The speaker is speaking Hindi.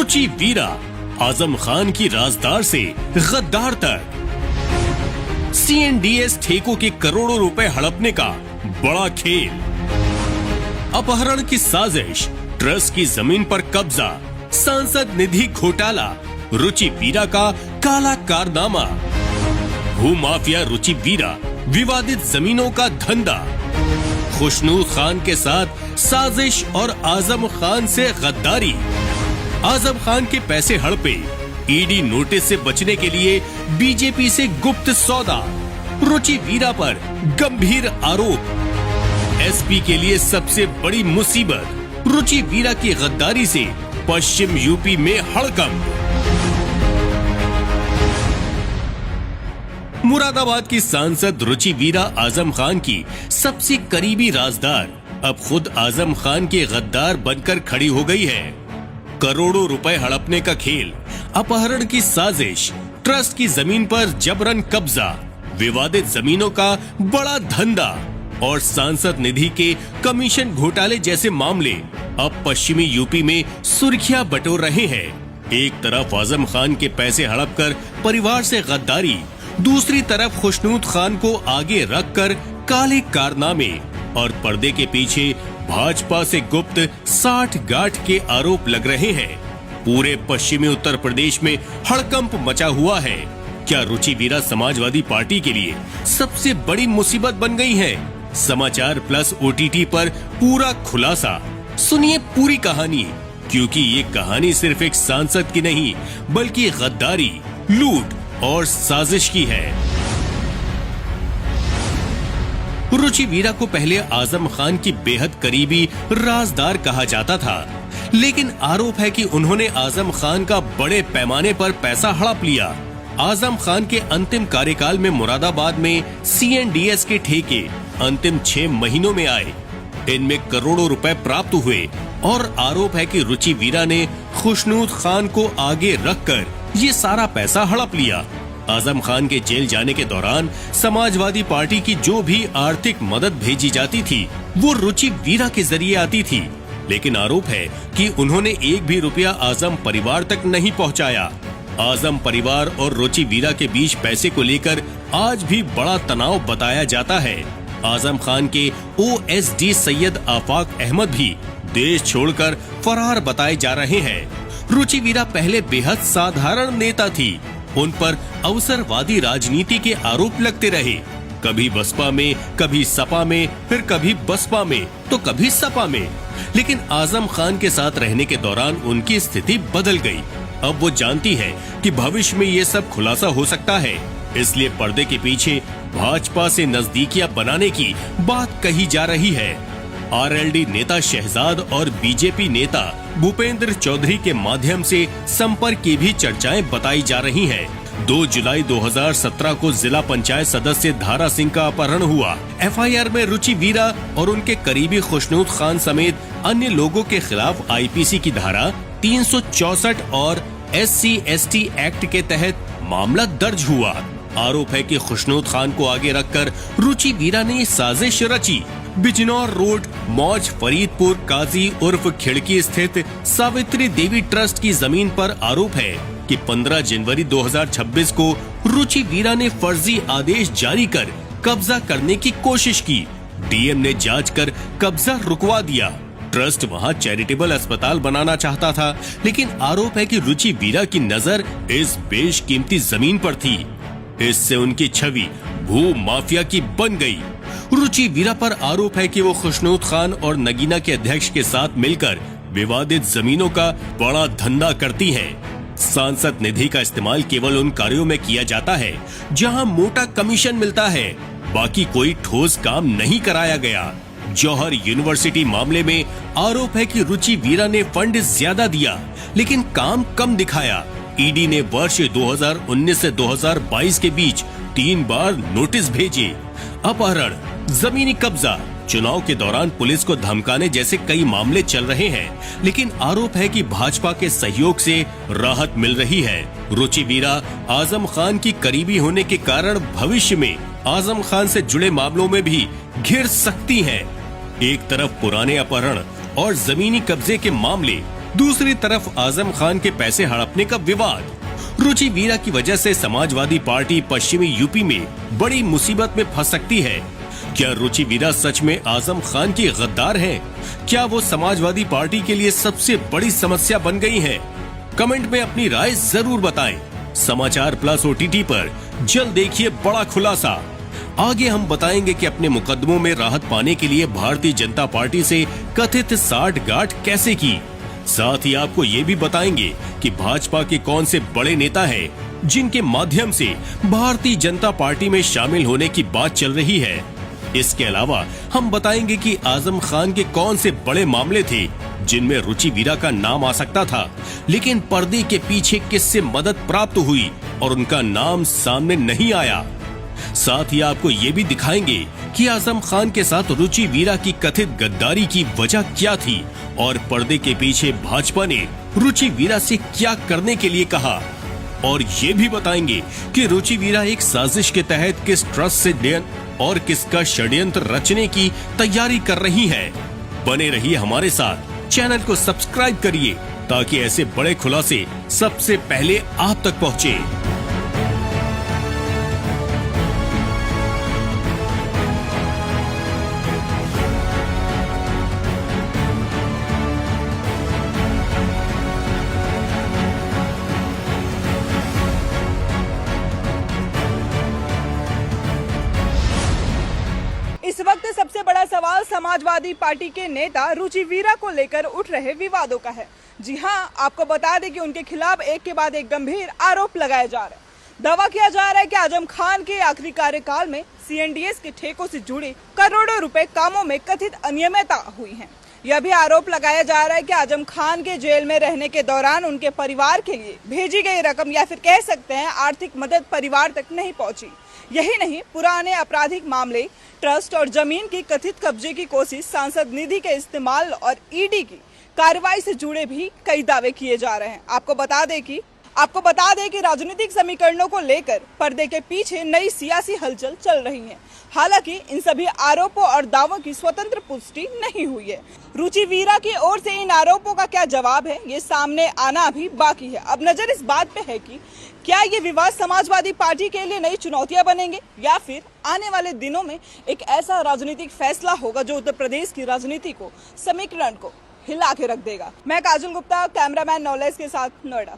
रुचि वीरा, आजम खान की राजदार से गद्दार तक। CNDS ठेकों के करोड़ों रुपए हड़पने का बड़ा खेल, अपहरण की साजिश, ट्रस्ट की जमीन पर कब्जा, सांसद निधि घोटाला, रुचि वीरा का काला कारनामा, भूमाफिया रुचि वीरा, विवादित जमीनों का धंधा, खुशनूर खान के साथ साजिश और आजम खान से गद्दारी, आजम खान के पैसे हड़पे, ईडी नोटिस से बचने के लिए बीजेपी से गुप्त सौदा, रुचि वीरा पर गंभीर आरोप, एसपी के लिए सबसे बड़ी मुसीबत, रुचि वीरा की गद्दारी से पश्चिम यूपी में हड़कंप। मुरादाबाद की सांसद रुचि वीरा आजम खान की सबसे करीबी राजदार अब खुद आजम खान के गद्दार बनकर खड़ी हो गई है। करोड़ों रुपए हड़पने का खेल, अपहरण की साजिश, ट्रस्ट की जमीन पर जबरन कब्जा, विवादित जमीनों का बड़ा धंधा और सांसद निधि के कमीशन घोटाले जैसे मामले अब पश्चिमी यूपी में सुर्खियां बटोर रहे हैं। एक तरफ आजम खान के पैसे हड़पकर परिवार से गद्दारी, दूसरी तरफ खुशनूर खान को आगे रखकर काले कारनामे और पर्दे के पीछे भाजपा से गुप्त साठ-गांठ के आरोप लग रहे हैं। पूरे पश्चिमी उत्तर प्रदेश में हड़कंप मचा हुआ है। क्या रुचि वीरा समाजवादी पार्टी के लिए सबसे बड़ी मुसीबत बन गई है? समाचार प्लस OTT पर पूरा खुलासा सुनिए, पूरी कहानी, क्योंकि ये कहानी सिर्फ एक सांसद की नहीं बल्कि गद्दारी, लूट और साजिश की है। रुचि वीरा को पहले आजम खान की बेहद करीबी राजदार कहा जाता था, लेकिन आरोप है कि उन्होंने आजम खान का बड़े पैमाने पर पैसा हड़प लिया। आजम खान के अंतिम कार्यकाल में मुरादाबाद में CNDS के ठेके अंतिम 6 महीनों में आए। इनमें करोड़ों रुपए प्राप्त हुए और आरोप है कि रुचि वीरा ने खुशनूर खान को आगे रखकर ये सारा पैसा हड़प लिया। आजम खान के जेल जाने के दौरान समाजवादी पार्टी की जो भी आर्थिक मदद भेजी जाती थी वो रुचि वीरा के जरिए आती थी, लेकिन आरोप है कि उन्होंने एक भी रुपया आजम परिवार तक नहीं पहुंचाया। आजम परिवार और रुचि वीरा के बीच पैसे को लेकर आज भी बड़ा तनाव बताया जाता है। आजम खान के OSD सैयद आफाक अहमद भी देश छोड़कर फरार बताए जा रहे हैं। रुचि वीरा पहले बेहद साधारण नेता थी। उन पर अवसरवादी राजनीति के आरोप लगते रहे, कभी बसपा में, कभी सपा में, फिर कभी बसपा में, तो कभी सपा में। लेकिन आजम खान के साथ रहने के दौरान उनकी स्थिति बदल गई। अब वो जानती है कि भविष्य में ये सब खुलासा हो सकता है, इसलिए पर्दे के पीछे भाजपा से नजदीकियां बनाने की बात कही जा रही है। RLD नेता शहजाद और बीजेपी नेता भूपेंद्र चौधरी के माध्यम से संपर्क की भी चर्चाएं बताई जा रही हैं। 2 जुलाई 2017 को जिला पंचायत सदस्य धारा सिंह का अपहरण हुआ। FIR में रुचि वीरा और उनके करीबी खुशनूर खान समेत अन्य लोगों के खिलाफ IPC की धारा 364 और SC/ST एक्ट के तहत मामला दर्ज हुआ। आरोप है कि खुशनूर खान को आगे रखकर रुचि वीरा ने साजिश रची। बिजनौर रोड मौज फरीदपुर काजी उर्फ खिड़की स्थित सावित्री देवी ट्रस्ट की जमीन पर आरोप है कि 15 जनवरी 2026 को रुचि वीरा ने फर्जी आदेश जारी कर कब्जा करने की कोशिश की। DM ने जांच कर कब्जा रुकवा दिया। ट्रस्ट वहां चैरिटेबल अस्पताल बनाना चाहता था, लेकिन आरोप है कि रुचि वीरा की नजर इस बेशकीमती जमीन पर थी। इससे उनकी छवि भू माफिया की बन गई। रुचि वीरा पर आरोप है कि वो खुशनूर खान और नगीना के अध्यक्ष के साथ मिलकर विवादित जमीनों का बड़ा धंधा करती है। सांसद निधि का इस्तेमाल केवल उन कार्यों में किया जाता है जहां मोटा कमीशन मिलता है, बाकी कोई ठोस काम नहीं कराया गया। जौहर यूनिवर्सिटी मामले में आरोप है कि रुचि वीरा ने फंड ज्यादा दिया, लेकिन काम कम दिखाया। ईडी ने वर्ष 2019 से 2022 के बीच 3 बार नोटिस भेजे। अपहरण, जमीनी कब्जा, चुनाव के दौरान पुलिस को धमकाने जैसे कई मामले चल रहे हैं, लेकिन आरोप है कि भाजपा के सहयोग से राहत मिल रही है। रुचि वीरा आजम खान की करीबी होने के कारण भविष्य में आजम खान से जुड़े मामलों में भी घिर सकती हैं। एक तरफ पुराने अपहरण और जमीनी कब्जे के मामले, दूसरी तरफ आजम खान के पैसे हड़पने का विवाद। रुचि वीरा की वजह से समाजवादी पार्टी पश्चिमी यूपी में बड़ी मुसीबत में फंस सकती है। क्या रुचि वीरा सच में आजम खान की गद्दार हैं? क्या वो समाजवादी पार्टी के लिए सबसे बड़ी समस्या बन गई हैं? कमेंट में अपनी राय जरूर बताएं। समाचार प्लस OTT पर जल्द देखिए बड़ा खुलासा। आगे हम बताएंगे कि अपने मुकदमों में राहत पाने के लिए भारतीय जनता पार्टी से कथित साठगांठ कैसे की। साथ ही आपको ये भी बताएंगे कि भाजपा के कौन से बड़े नेता हैं जिनके माध्यम से भारतीय जनता पार्टी में शामिल होने की बात चल रही है। इसके अलावा हम बताएंगे कि आजम खान के कौन से बड़े मामले थे जिनमें रुचि वीरा का नाम आ सकता था, लेकिन पर्दे के पीछे किससे मदद प्राप्त हुई और उनका नाम सामने नहीं आया। साथ ही आपको ये भी दिखाएंगे कि आजम खान के साथ रुचि वीरा की कथित गद्दारी की वजह क्या थी और पर्दे के पीछे भाजपा ने रुचि वीरा से क्या करने के लिए कहा। और ये भी बताएंगे कि रुचि वीरा एक साजिश के तहत किस ट्रस्ट से और किसका षड्यंत्र रचने की तैयारी कर रही है। बने रहिए हमारे साथ, चैनल को सब्सक्राइब करिए ताकि ऐसे बड़े खुलासे सबसे पहले आप तक पहुंचे। इस वक्त सबसे बड़ा सवाल समाजवादी पार्टी के नेता रुचि वीरा को लेकर उठ रहे विवादों का है। जी हां, आपको बता दें कि उनके खिलाफ एक के बाद एक गंभीर आरोप लगाए जा रहे हैं। दावा किया जा रहा है कि आजम खान के आखिरी कार्यकाल में CNDS के ठेकों से जुड़े करोड़ों रुपए कामों में कथित अनियमितता हुई है। यह भी आरोप लगाया जा रहा है कि आजम खान के जेल में रहने के दौरान उनके परिवार के लिए भेजी गई रकम या फिर कह सकते हैं आर्थिक मदद परिवार तक नहीं पहुंची। यही नहीं, पुराने आपराधिक मामले, ट्रस्ट और जमीन की कथित कब्जे की कोशिश, सांसद निधि के इस्तेमाल और ED की कार्रवाई से जुड़े भी कई दावे किए जा रहे हैं। आपको बता दें कि राजनीतिक समीकरणों को लेकर पर्दे के पीछे नई सियासी हलचल चल रही है। हालांकि इन सभी आरोपों और दावों की स्वतंत्र पुष्टि नहीं हुई है। रुचि वीरा की ओर से इन आरोपों का क्या जवाब है, ये सामने आना अभी बाकी है। अब नजर इस बात पे है कि क्या ये विवाद समाजवादी पार्टी के लिए नई चुनौतियां बनेंगे या फिर आने वाले दिनों में एक ऐसा राजनीतिक फैसला होगा जो उत्तर प्रदेश की राजनीति को, समीकरण को हिला के रख देगा। मैं काजल गुप्ता, कैमरामैन नॉलेज के साथ, नोएडा।